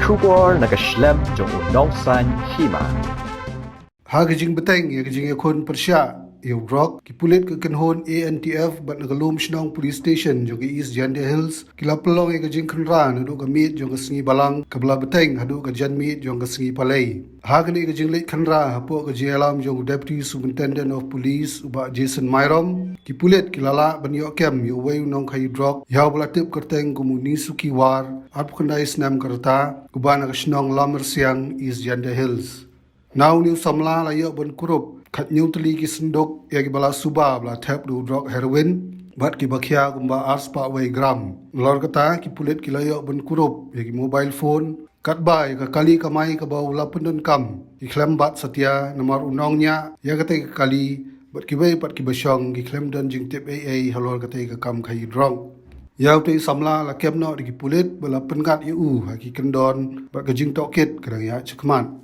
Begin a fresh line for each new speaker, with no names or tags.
Kubor naga Snem jong nongsan Hima.
Hagajing beteng ya gajing yakun persya ya rock ki pulit ke kenhon ANTF bat nagalum shnong police station jong East Jaiñtia Hills kila pelong ya gajing kenran adu gamit jong kesengi balang kabla beteng adu gajan mit jong kesengi palai hagani gajing lek kenra hapo gajing alam jong Deputy Superintendent of Police uba Jason Myrom ki pulit kilala banyo kem yu wei nong khai rock ya belatip kerteng gumuni suki war ap khandai Snem karta kubana shnong lamer siang East Jaiñtia Hills. Now new Samla layo bon Kurup kat new teli ki sendok ya ki bala suba bala tap du drug heroin bat ki bakhya gumba ars pa wei gram lor kata ki pulit ki layo bon Kurup ya ki mobile phone kat bai ka kali kamai ka bau la pendon kam ki klem bat setia nomor unongnya ya kata ka kali bat ki wei pat ki basyong ki klem dan jing tip AA halor kata ka kam khai drug Yau te Samla la kemno di ki pulit bala pengat yu ha ki kendon bat ka jing tokit kadang ya cekman